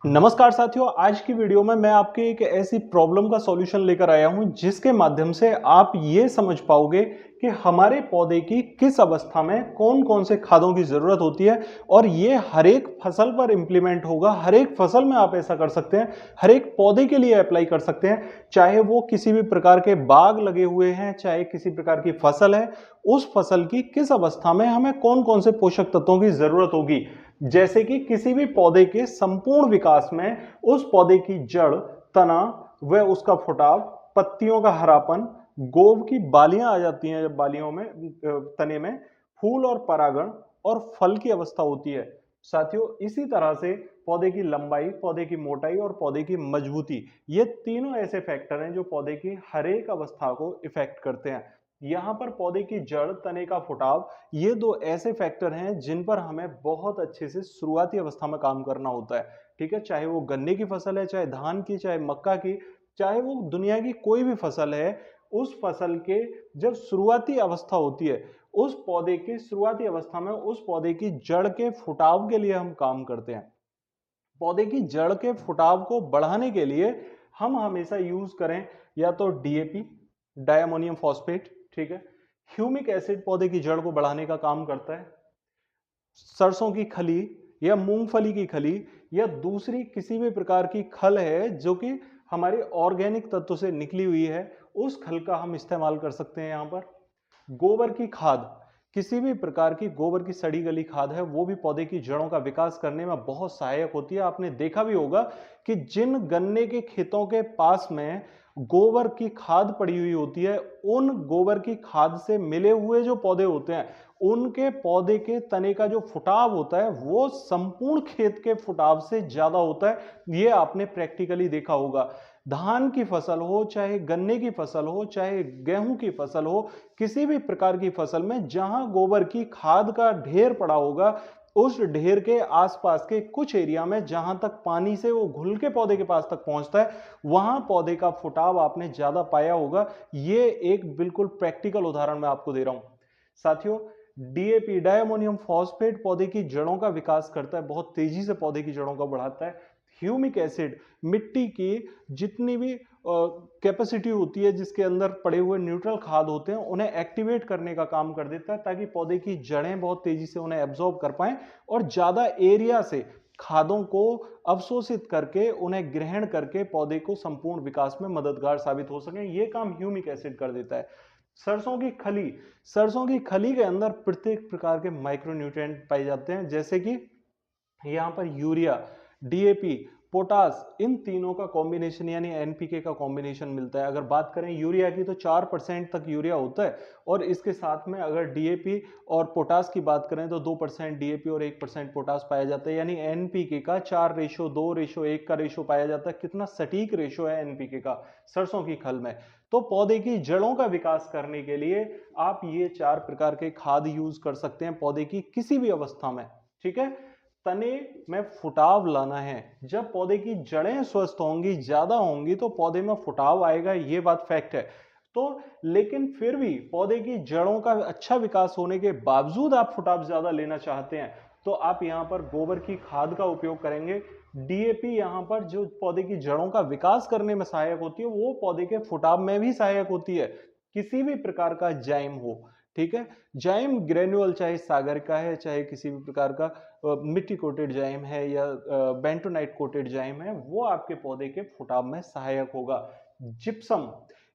नमस्कार साथियों, आज की वीडियो में मैं आपके एक ऐसी प्रॉब्लम का सॉल्यूशन लेकर आया हूं जिसके माध्यम से आप ये समझ पाओगे कि हमारे पौधे की किस अवस्था में कौन-कौन से खादों की जरूरत होती है और ये हर एक फसल पर इंप्लीमेंट होगा। हर एक फसल में आप ऐसा कर सकते हैं, हर एक पौधे के लिए अप्लाई कर सकते हैं, चाहे वो किसी भी प्रकार के बाग लगे हुए हैं, चाहे किसी प्रकार की फसल है। उस फसल की किस अवस्था में हमें कौन-कौन से पोषक तत्वों की जरूरत होगी, जैसे कि किसी भी पौधे के संपूर्ण विकास में उस पौधे की जड़, तना व उसका फुटाव, पत्तियों का हरापन, गोब की बालियां आ जाती हैं जब बालियों में तने में, फूल और परागण और फल की अवस्था होती है। साथियों, इसी तरह से पौधे की लंबाई, पौधे की मोटाई और पौधे की मजबूती, ये तीनों ऐसे फैक्टर हैं जो पौधे की हर एक अवस्था को इफेक्ट करते हैं। यहां पर पौधे की जड़, तने का फुटाव, ये दो ऐसे फैक्टर हैं जिन पर हमें बहुत अच्छे से शुरुआती अवस्था में काम करना होता है। ठीक है, चाहे वो गन्ने की फसल है, चाहे धान की, चाहे मक्का की, चाहे वो दुनिया की कोई भी फसल है, उस फसल के जब शुरुआती अवस्था होती है, उस पौधे की शुरुआती अवस्था में उस पौधे की जड़ के फुटाव के लिए हम काम करते हैं। पौधे की जड़ के फुटाव को बढ़ाने के लिए हम हमेशा यूज करें या तो डीएपी, डायमोनियम फॉस्फेट, ठीक है। ह्यूमिक एसिड पौधे की जड़ को बढ़ाने का काम करता है। सरसों की खली या मूंगफली की खली या दूसरी किसी भी प्रकार की खल है जो कि हमारे ऑर्गेनिक तत्व से निकली हुई है, उस खल का हम इस्तेमाल कर सकते हैं। यहां पर गोबर की खाद, किसी भी प्रकार की गोबर की सड़ी गली खाद है, वो भी पौधे की जड़ों का विकास करने में बहुत सहायक होती है। आपने देखा भी होगा कि जिन गन्ने के खेतों के पास में गोबर की खाद पड़ी हुई होती है, उन गोबर की खाद से मिले हुए जो पौधे होते हैं, उनके पौधे के तने का जो फुटाव होता है वो संपूर्ण खेत के फुटाव से ज्यादा होता है। ये आपने प्रैक्टिकली देखा होगा। धान की फसल हो, चाहे गन्ने की फसल हो, चाहे गेहूं की फसल हो, किसी भी प्रकार की फसल में जहां गोबर की खाद का ढेर पड़ा होगा, उस ढेर के आसपास के कुछ एरिया में जहां तक पानी से वो घुल के पौधे के पास तक पहुंचता है, वहां पौधे का फुटाव आपने ज्यादा पाया होगा। ये एक बिल्कुल प्रैक्टिकल उदाहरण मैं आपको दे रहा हूं। साथियों, डीएपी, डायमोनियम फॉस्फेट पौधे की जड़ों का विकास करता है, बहुत तेजी से पौधे की जड़ों को बढ़ाता है। ह्यूमिक एसिड मिट्टी की जितनी भी कैपेसिटी होती है, जिसके अंदर पड़े हुए न्यूट्रल खाद होते हैं, उन्हें एक्टिवेट करने का काम कर देता है ताकि पौधे की जड़ें बहुत तेजी से उन्हें एब्जॉर्ब कर पाएं और ज्यादा एरिया से खादों को अवशोषित करके उन्हें ग्रहण करके पौधे को संपूर्ण विकास में मददगार साबित हो सके। यह काम ह्यूमिक एसिड कर देता है। सरसों की खली, सरसों की खली के अंदर प्रत्येक प्रकार के माइक्रोन्यूट्रिएंट पाए जाते हैं, जैसे कि यहां पर यूरिया, डीएपी, पोटास, इन तीनों का कॉम्बिनेशन यानी एनपीके का कॉम्बिनेशन मिलता है। अगर बात करें यूरिया की तो 4% तक यूरिया होता है, और इसके साथ में अगर डीएपी और पोटास की बात करें तो 2% डीएपी और 1% पोटास पाया जाता है। यानी एनपीके का 4:2:1 का रेशो पाया जाता है। कितना सटीक रेशो है एनपीके का सरसों की खल में। तो पौधे की जड़ों का विकास करने के लिए आप ये 4 प्रकार के खाद यूज कर सकते हैं पौधे की किसी भी अवस्था में। ठीक है, तने में फुटाव लाना है। जब पौधे की जड़ें स्वस्थ होंगी, ज्यादा होंगी, तो पौधे में फुटाव आएगा, ये बात फैक्ट है। तो लेकिन फिर भी पौधे की जड़ों का अच्छा विकास होने के बावजूद आप फुटाव ज्यादा लेना चाहते हैं, तो आप यहां पर गोबर की खाद का उपयोग करेंगे। डीएपी यहां पर जो पौधे की जड़ों का विकास करने में सहायक होती है, वो पौधे के फुटाव में भी सहायक होती है। किसी भी प्रकार का जाइम हो, ठीक है, जाइम ग्रेन्युअल, चाहे सागर का है, चाहे किसी भी प्रकार का मिट्टी कोटेड जाइम है या बेंटोनाइट कोटेड जाइम है, वो आपके पौधे के फुटाव में सहायक होगा। जिप्सम,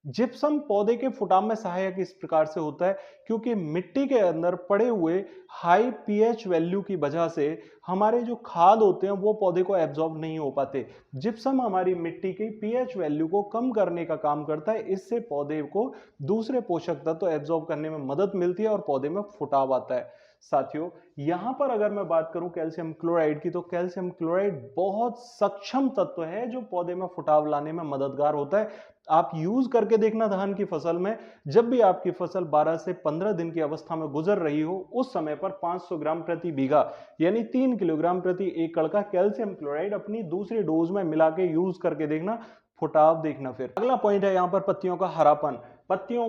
जिप्सम पौधे के फुटाव में सहायक इस प्रकार से होता है क्योंकि मिट्टी के अंदर पड़े हुए हाई पीएच वैल्यू की वजह से हमारे जो खाद होते हैं वो पौधे को एब्जॉर्ब नहीं हो पाते। जिप्सम हमारी मिट्टी की पीएच वैल्यू को कम करने का काम करता है। इससे पौधे को दूसरे पोषक तत्व एब्जॉर्ब करने में मदद मिलती है और पौधे में फुटाव आता है। साथियों, यहां पर अगर मैं बात करूं कैल्शियम क्लोराइड की, तो कैल्शियम क्लोराइड बहुत सक्षम तत्व है जो पौधे में फुटाव लाने में मददगार होता है। आप यूज करके देखना धान की फसल में, जब भी आपकी फसल 12 से 15 दिन की अवस्था में गुजर रही हो, उस समय पर 500 ग्राम प्रति बीघा यानी 3 किलोग्राम प्रति एकड़ का कैल्शियम क्लोराइड अपनी दूसरी डोज में मिला के यूज करके देखना, फुटाव देखना। फिर अगला पॉइंट है यहां पर पत्तियों का हरापन। पत्तियों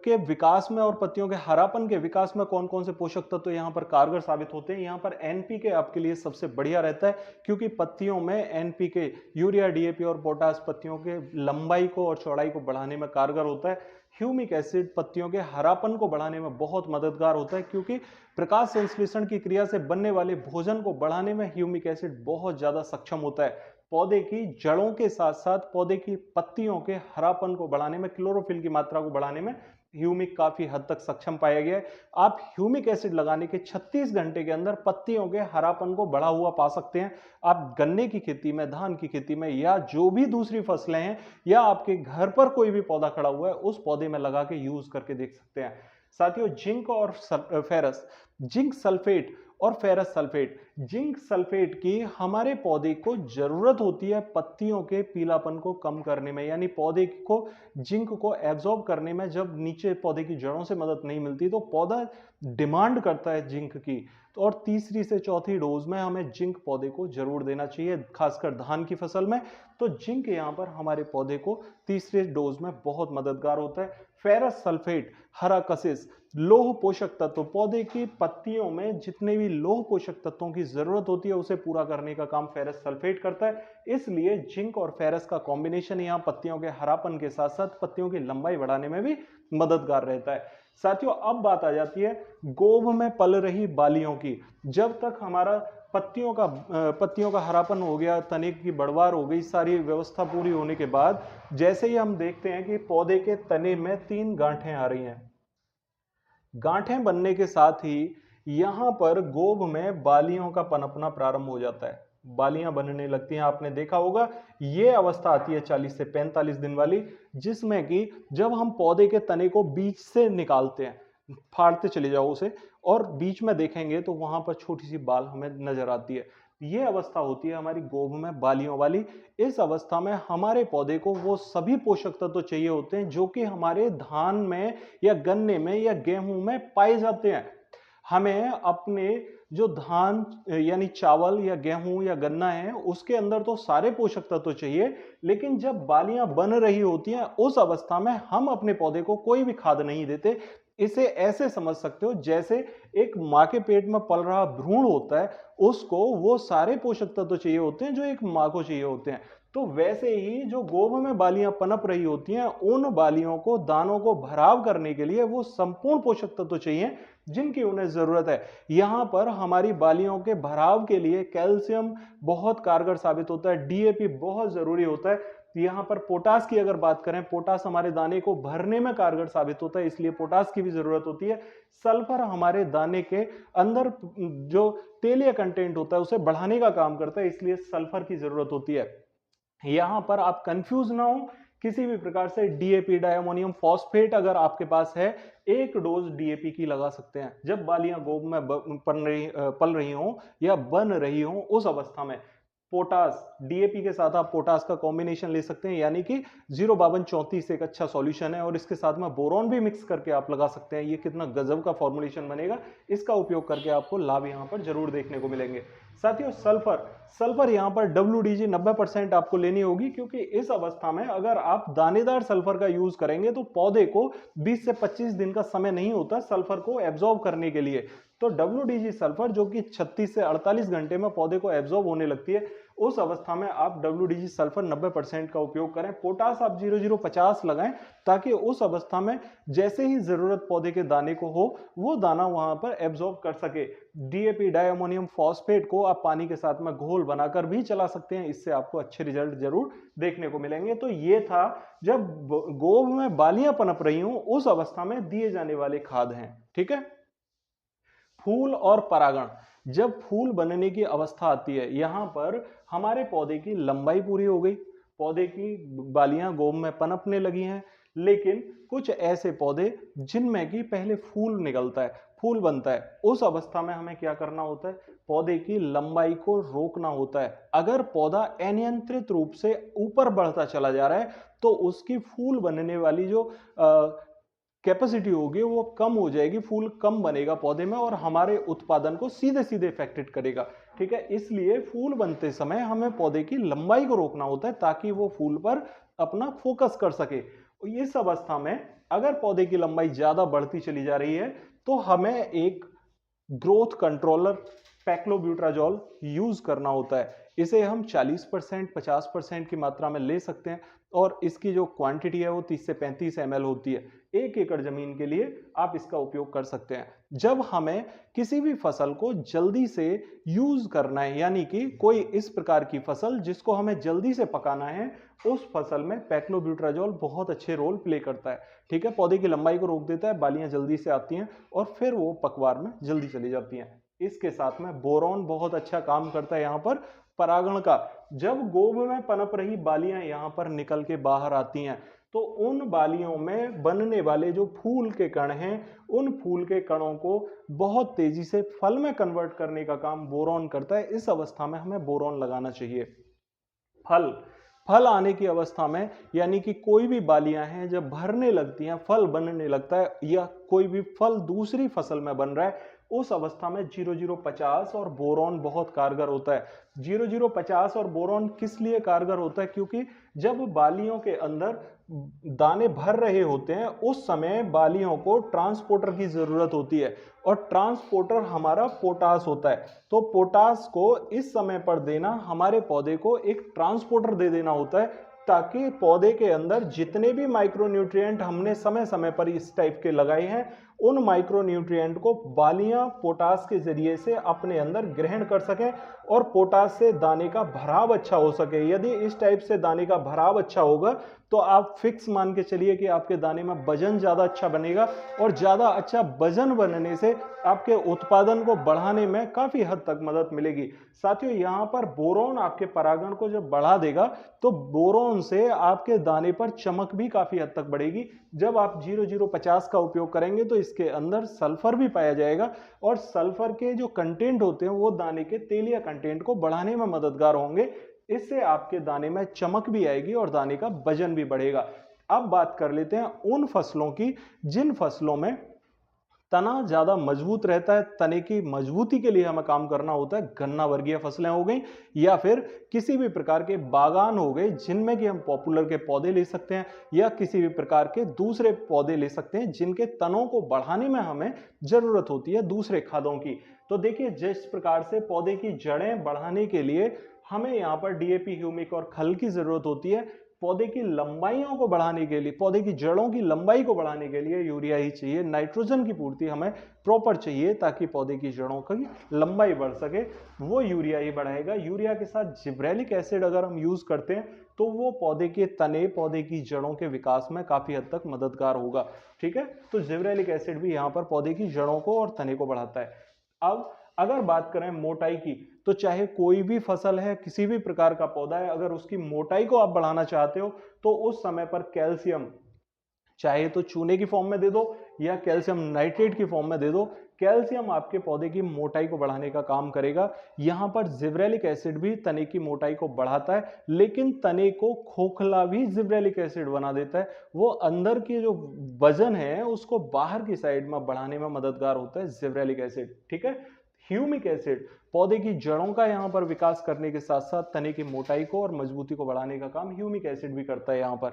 के विकास में और पत्तियों के हरापन के विकास में कौन कौन से पोषक तत्व यहाँ पर कारगर साबित होते हैं। यहाँ पर एनपीके आपके लिए सबसे बढ़िया रहता है, क्योंकि पत्तियों में एनपीके, यूरिया, डीएपी और पोटास पत्तियों के लंबाई को और चौड़ाई को बढ़ाने में कारगर होता है। ह्यूमिक एसिड पत्तियों के हरापन को बढ़ाने में बहुत मददगार होता है, क्योंकि प्रकाश संश्लेषण की क्रिया से बनने वाले भोजन को बढ़ाने में ह्यूमिक एसिड बहुत ज्यादा सक्षम होता है। पौधे की जड़ों के साथ साथ पौधे की पत्तियों के हरापन को बढ़ाने में, क्लोरोफिल की मात्रा को बढ़ाने में ह्यूमिक काफी हद तक सक्षम पाया गया है। आप ह्यूमिक एसिड लगाने के 36 घंटे के अंदर पत्तियों के हरापन को बढ़ा हुआ पा सकते हैं। आप गन्ने की खेती में, धान की खेती में, या जो भी दूसरी फसलें हैं, या आपके घर पर कोई भी पौधा खड़ा हुआ है उस पौधे में लगा के यूज करके देख सकते हैं। साथियों, जिंक और फेरस, जिंक सल्फेट और फेरस सल्फेट, जिंक सल्फेट की हमारे पौधे को जरूरत होती है पत्तियों के पीलापन को कम करने में, यानी पौधे को जिंक को एब्जॉर्ब करने में। जब नीचे पौधे की जड़ों से मदद नहीं मिलती तो पौधा डिमांड करता है जिंक की, तो और तीसरी से चौथी डोज में हमें जिंक पौधे को जरूर देना चाहिए, खासकर धान की फसल में। तो जिंक यहाँ पर हमारे पौधे को तीसरे डोज में बहुत मददगार होता है। फेरस सल्फेट, हरा कसिस, लौह पोषक तत्व, पौधे की पत्तियों में जितने भी लौह पोषक तत्वों की जरूरत होती है उसे पूरा करने का काम फेरस सल्फेट करता है। इसलिए जिंक और फेरस का कॉम्बिनेशन यहाँ पत्तियों के हरापन के साथ साथ पत्तियों की लंबाई बढ़ाने में भी मददगार रहता है। साथियों, अब बात आ जाती है गोभ में पल रही बालियों की। जब तक हमारा पत्तियों का हरापन हो गया, तने की बढ़वार हो गई, सारी व्यवस्था पूरी होने के बाद जैसे ही हम देखते हैं कि पौधे के तने में 3 गांठें आ रही हैं, गांठें बनने के साथ ही यहां पर गोभ में बालियों का पनपना प्रारंभ हो जाता है, बालियां बनने लगती हैं। आपने देखा होगा ये अवस्था आती है 40 से 45 दिन वाली, जिसमें कि जब हम पौधे के तने को बीच से निकालते हैं, फाड़ते चले जाओ उसे, और बीच में देखेंगे तो वहां पर छोटी सी बाल हमें नजर आती है। ये अवस्था होती है हमारी गोभ में बालियों वाली। इस अवस्था में हमारे पौधे को वो सभी पोषक तत्व तो चाहिए होते हैं जो कि हमारे धान में या गन्ने में या गेहूं में पाए जाते हैं। हमें अपने जो धान यानी चावल या गेहूं या गन्ना है उसके अंदर तो सारे पोषक तत्व तो चाहिए, लेकिन जब बालियां बन रही होती हैं उस अवस्था में हम अपने पौधे को कोई भी खाद नहीं देते। इसे ऐसे समझ सकते हो जैसे एक माँ के पेट में पल रहा भ्रूण होता है, उसको वो सारे पोषक तत्व तो चाहिए होते हैं जो एक माँ को चाहिए होते हैं। तो वैसे ही जो गोभ में बालियां पनप रही होती हैं, उन बालियों को, दानों को भराव करने के लिए वो संपूर्ण पोषक तत्व तो चाहिए जिनकी उन्हें जरूरत है। यहां पर हमारी बालियों के भराव के लिए कैल्शियम बहुत कारगर साबित होता है, डीएपी बहुत जरूरी होता है। यहां पर पोटास की अगर बात करें, पोटास हमारे दाने को भरने में कारगर साबित होता है, इसलिए पोटास की भी जरूरत होती है। सल्फर हमारे दाने के अंदर जो तेलीय कंटेंट होता है उसे बढ़ाने का काम करता है, इसलिए सल्फर की जरूरत होती है। यहां पर आप कंफ्यूज ना हो किसी भी प्रकार से। डीएपी, डायमोनियम फॉस्फेट अगर आपके पास है, 1 डोज डीएपी की लगा सकते हैं जब बालियां गोभ में पल रही हों या बन रही हों उस अवस्था में। पोटास, डीएपी के साथ आप पोटास का कॉम्बिनेशन ले सकते हैं, यानी कि 05234 एक अच्छा सॉल्यूशन है, और इसके साथ में बोरॉन भी मिक्स करके आप लगा सकते हैं। ये कितना गजब का फॉर्मुलेशन बनेगा, इसका उपयोग करके आपको लाभ यहां पर जरूर देखने को मिलेंगे। साथियों, सल्फर यहां पर WDG 90% आपको लेनी होगी, क्योंकि इस अवस्था में अगर आप दानेदार सल्फर का यूज करेंगे तो पौधे को 20 से 25 दिन का समय नहीं होता सल्फर को एब्जॉर्ब करने के लिए। तो WDG सल्फर जो कि 36 से 48 घंटे में पौधे को एब्जॉर्ब होने लगती है, उस अवस्था में आप WDG सल्फर 90% का उपयोग करें। पोटास आप 0050 लगाएं, ताकि उस अवस्था में जैसे ही जरूरत पौधे के दाने को हो वो दाना वहां पर एब्जॉर्ब कर सके। डीएपी, डायमोनियम फॉस्फेट को आप पानी के साथ में घोल बनाकर भी चला सकते हैं, इससे आपको अच्छे रिजल्ट जरूर देखने को मिलेंगे। तो ये था जब गोभ में बालियां पनप रही हूं उस अवस्था में दिए जाने वाले खाद हैं। ठीक है। फूल और परागण, जब फूल बनने की अवस्था आती है, यहां पर हमारे पौधे की लंबाई पूरी हो गई, पौधे की बालियां गोभ में पनपने लगी हैं, लेकिन कुछ ऐसे पौधे जिनमें कि पहले फूल निकलता है, फूल बनता है, उस अवस्था में हमें क्या करना होता है, पौधे की लंबाई को रोकना होता है। अगर पौधा अनियंत्रित रूप से ऊपर बढ़ता चला जा रहा है तो उसकी फूल बनने वाली जो कैपेसिटी होगी वो कम हो जाएगी, फूल कम बनेगा पौधे में और हमारे उत्पादन को सीधे सीधे इफेक्टेड करेगा। ठीक है, इसलिए फूल बनते समय हमें पौधे की लंबाई को रोकना होता है ताकि वो फूल पर अपना फोकस कर सके। इस अवस्था में अगर पौधे की लंबाई ज्यादा बढ़ती चली जा रही है तो हमें एक ग्रोथ कंट्रोलर पैक्लोब्यूट्राजोल यूज करना होता है। इसे हम 40% 50% की मात्रा में ले सकते हैं और इसकी जो क्वांटिटी है वो 30 से 35 ml होती है। 1 एकड़ जमीन के लिए आप इसका उपयोग कर सकते हैं। जब हमें किसी भी फसल को जल्दी से यूज करना है, यानी कि कोई इस प्रकार की फसल जिसको हमें जल्दी से पकाना है, उस फसल में पैक्लोब्यूट्राजोल बहुत अच्छे रोल प्ले करता है। ठीक है, पौधे की लंबाई को रोक देता है, बालियां जल्दी से आती हैं और फिर वो पकवार में जल्दी चली जाती हैं। इसके साथ में बोरॉन बहुत अच्छा काम करता है यहाँ पर परागण का। जब गोब में पनप रही बालियां यहाँ पर निकल के बाहर आती हैं तो उन बालियों में बनने वाले जो फूल के कण हैं, उन फूल के कणों को बहुत तेजी से फल में कन्वर्ट करने का काम बोरॉन करता है। इस अवस्था में हमें बोरॉन लगाना चाहिए। फल फल आने की अवस्था में, यानी कि कोई भी बालियां हैं जब भरने लगती हैं, फल बनने लगता है या कोई भी फल दूसरी फसल में बन रहा है, उस अवस्था में 0050 और बोरॉन बहुत कारगर होता है। 0050 और बोरॉन किस लिए कारगर होता है? क्योंकि जब बालियों के अंदर दाने भर रहे होते हैं उस समय बालियों को ट्रांसपोर्टर की जरूरत होती है और ट्रांसपोर्टर हमारा पोटास होता है। तो पोटास को इस समय पर देना, हमारे पौधे को एक ट्रांसपोर्टर दे देना होता है ताकि पौधे के अंदर जितने भी माइक्रोन्यूट्रिएंट हमने समय समय पर इस टाइप के लगाए हैं, उन माइक्रोन्यूट्रिएंट को बालियां पोटास के जरिए से अपने अंदर ग्रहण कर सकें और पोटास से दाने का भराव अच्छा हो सके। यदि इस टाइप से दाने का भराव अच्छा होगा तो आप फिक्स मान के चलिए कि आपके दाने में वजन ज्यादा अच्छा बनेगा और ज्यादा अच्छा वजन बनने से आपके उत्पादन को बढ़ाने में काफी हद तक मदद मिलेगी। साथियों, यहां पर बोरॉन आपके परागण को जब बढ़ा देगा तो बोरॉन से आपके दाने पर चमक भी काफी हद तक बढ़ेगी। जब आप 0050 का उपयोग करेंगे तो इसके अंदर सल्फर भी पाया जाएगा और सल्फर के जो कंटेंट होते हैं वो दाने के तेलिया कंटेंट को बढ़ाने में मददगार होंगे। इससे आपके दाने में चमक भी आएगी और दाने का वजन भी बढ़ेगा। अब बात कर लेते हैं उन फसलों की जिन फसलों में तना ज्यादा मजबूत रहता है। तने की मजबूती के लिए हमें काम करना होता है। गन्ना वर्गीय फसलें हो गई या फिर किसी भी प्रकार के बागान हो गए जिनमें कि हम पॉपुलर के पौधे ले सकते हैं या किसी भी प्रकार के दूसरे पौधे ले सकते हैं जिनके तनों को बढ़ाने में हमें जरूरत होती है दूसरे खादों की। तो देखिए, जिस प्रकार से पौधे की जड़ें बढ़ाने के लिए हमें यहाँ पर डीएपी, ह्यूमिक और खल की जरूरत होती है, पौधे की लंबाइयों को बढ़ाने के लिए, पौधे की जड़ों की लंबाई को बढ़ाने के लिए यूरिया ही चाहिए। नाइट्रोजन की पूर्ति हमें प्रॉपर चाहिए ताकि पौधे की जड़ों की लंबाई बढ़ सके, वो यूरिया ही बढ़ाएगा। यूरिया के साथ जिब्रेलिक एसिड अगर हम यूज करते हैं तो वो पौधे के तने, पौधे की जड़ों के विकास में काफी हद तक मददगार होगा। ठीक है, तो जिब्रेलिक एसिड भी यहाँ पर पौधे की जड़ों को और तने को बढ़ाता है। अब अगर बात करें मोटाई की, तो चाहे कोई भी फसल है, किसी भी प्रकार का पौधा है, अगर उसकी मोटाई को आप बढ़ाना चाहते हो तो उस समय पर कैल्शियम, चाहे तो चूने की फॉर्म में दे दो या कैल्शियम नाइट्रेट की फॉर्म में दे दो, कैल्शियम आपके पौधे की मोटाई को बढ़ाने का काम करेगा। यहां पर जिब्रेलिक एसिड भी तने की मोटाई को बढ़ाता है, लेकिन तने को खोखला भी जिब्रेलिक एसिड बना देता है। वो अंदर की जो वजन है उसको बाहर की साइड में बढ़ाने में मददगार होता है जिब्रेलिक एसिड। ठीक है, ह्यूमिक एसिड पौधे की जड़ों का यहां पर विकास करने के साथ साथ तने की मोटाई को और मजबूती को बढ़ाने का काम ह्यूमिक एसिड भी करता है यहां पर।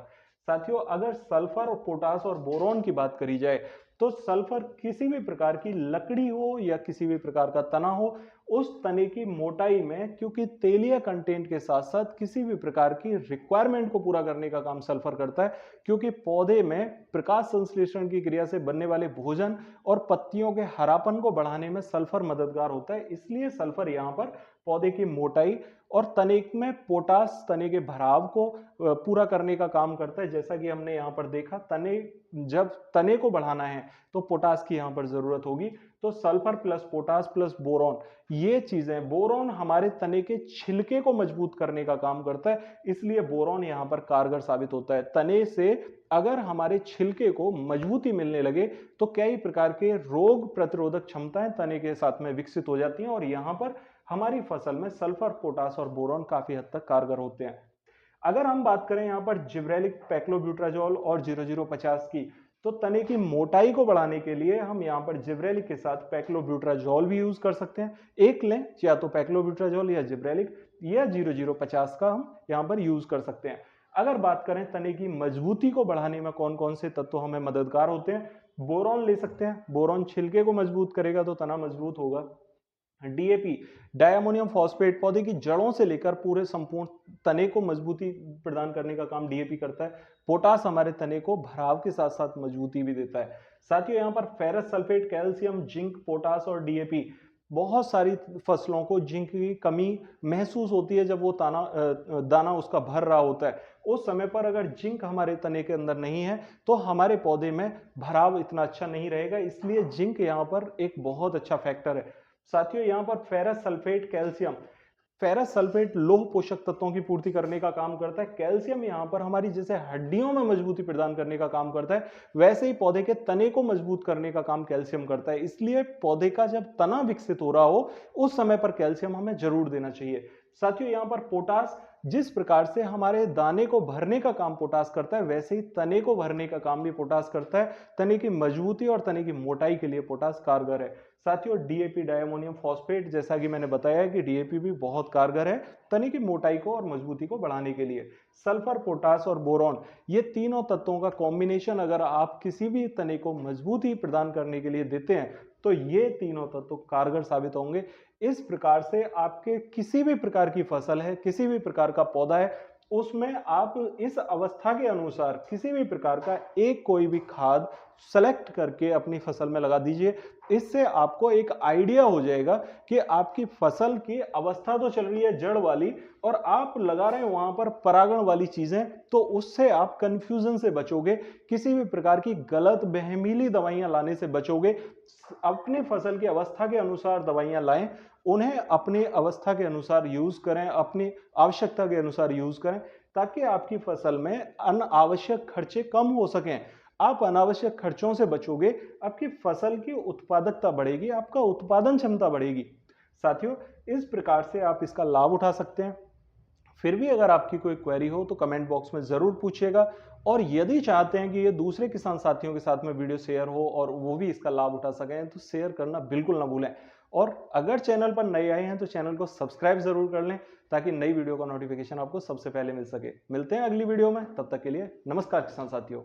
साथियों, अगर सल्फर और पोटास और बोरॉन की बात करी जाए तो सल्फर किसी भी प्रकार की लकड़ी हो या किसी भी प्रकार का तना हो, उस तने की मोटाई में, क्योंकि तेलिया कंटेंट के साथ साथ किसी भी प्रकार की रिक्वायरमेंट को पूरा करने का काम सल्फर करता है, क्योंकि पौधे में प्रकाश संश्लेषण की क्रिया से बनने वाले भोजन और पत्तियों के हरापन को बढ़ाने में सल्फर मददगार होता है। इसलिए सल्फर यहाँ पर पौधे की मोटाई और तने में पोटास, तने के भराव को पूरा करने का काम करता है। जैसा कि हमने यहाँ पर देखा, जब तने को बढ़ाना है तो पोटास की यहाँ पर जरूरत होगी। तो sulphur plus potash plus boron, ये चीजें, बोरॉन हमारे तने के छिलके को मजबूत करने का काम करता है, इसलिए बोरॉन यहाँ पर कारगर साबित होता है। तने से अगर हमारे छिलके को मजबूती मिलने लगे तो कई प्रकार के रोग प्रतिरोधक क्षमताएं तने के साथ में विकसित हो जाती हैं और यहाँ पर हमारी फसल में सल्फर, पोटास और बोरॉन काफी हद तक कारगर होते हैं। अगर हम बात करें यहाँ पर जिब्रेलिक, पैक्लोब्यूट्राजोल और 0050 की, तो तने की मोटाई को बढ़ाने के लिए हम यहाँ पर जिब्रेलिक के साथ पैक्लोब्यूट्राजोल भी यूज कर सकते हैं। एक लें, या तो पैक्लोब्यूट्राजोल या जिब्रेलिक या 0050 का हम यहाँ पर यूज कर सकते हैं। अगर बात करें तने की मजबूती को बढ़ाने में कौन कौन से तत्व हमें मददगार होते हैं, बोरॉन ले सकते हैं। बोरॉन छिलके को मजबूत करेगा तो तना मजबूत होगा। डीएपी, डायमोनियम फॉस्फेट, पौधे की जड़ों से लेकर पूरे संपूर्ण तने को मजबूती प्रदान करने का काम डीएपी करता है। पोटास हमारे तने को भराव के साथ साथ मजबूती भी देता है। साथियों यहाँ पर ferrous sulphate, calcium, zinc, potash और डीएपी, बहुत सारी फसलों को जिंक की कमी महसूस होती है जब वो दाना उसका भर रहा होता है। उस समय पर अगर जिंक हमारे तने के अंदर नहीं है तो हमारे पौधे में भराव इतना अच्छा नहीं रहेगा, इसलिए जिंक यहाँ पर एक बहुत अच्छा फैक्टर है। साथियों यहाँ पर ferrous sulphate, calcium, ferrous sulphate लोह पोषक तत्वों की पूर्ति करने का काम करता है। कैल्शियम यहाँ पर हमारी जैसे हड्डियों में मजबूती प्रदान करने का काम करता है, वैसे ही पौधे के तने को मजबूत करने का काम कैल्शियम करता है। इसलिए पौधे का जब तना विकसित हो रहा हो उस समय पर कैल्शियम हमें जरूर देना चाहिए। साथियों यहाँ पर पोटास, जिस प्रकार से हमारे दाने को भरने का काम पोटास करता है, वैसे ही तने को भरने का काम भी पोटास करता है। तने की मजबूती और तने की मोटाई के लिए पोटास कारगर है। साथियों डीएपी, डायमोनियम फॉस्फेट, जैसा कि मैंने बताया कि डीएपी भी बहुत कारगर है तने की मोटाई को और मजबूती को बढ़ाने के लिए। सल्फर, पोटास और बोरॉन, ये तीनों तत्वों का कॉम्बिनेशन अगर आप किसी भी तने को मजबूती प्रदान करने के लिए देते हैं तो ये तीनों तत्व कारगर साबित होंगे। इस प्रकार से आपके किसी भी प्रकार की फसल है, किसी भी प्रकार का पौधा है, उसमें आप इस अवस्था के अनुसार किसी भी प्रकार का एक कोई भी खाद सेलेक्ट करके अपनी फसल में लगा दीजिए। इससे आपको एक आइडिया हो जाएगा कि आपकी फसल की अवस्था तो चल रही है जड़ वाली और आप लगा रहे हैं वहां पर परागण वाली चीजें, तो उससे आप कंफ्यूजन से बचोगे, किसी भी प्रकार की गलत बहमीली दवाइयां लाने से बचोगे। अपने फसल की अवस्था के अनुसार दवाइयां लाएं, उन्हें अपनी अवस्था के अनुसार यूज करें, अपनी आवश्यकता के अनुसार यूज करें, ताकि आपकी फसल में अनावश्यक खर्चे कम हो सकें। आप अनावश्यक खर्चों से बचोगे, आपकी फसल की उत्पादकता बढ़ेगी, आपका उत्पादन क्षमता बढ़ेगी। साथियों इस प्रकार से आप इसका लाभ उठा सकते हैं। फिर भी अगर आपकी कोई क्वेरी हो तो कमेंट बॉक्स में जरूर पूछिएगा, और यदि चाहते हैं कि ये दूसरे किसान साथियों के साथ में वीडियो शेयर हो और वो भी इसका लाभ उठा सकें तो शेयर करना बिल्कुल ना भूलें। और अगर चैनल पर नए आए हैं तो चैनल को सब्सक्राइब जरूर कर लें ताकि नई वीडियो का नोटिफिकेशन आपको सबसे पहले मिल सके। मिलते हैं अगली वीडियो में, तब तक के लिए नमस्कार किसान साथियों।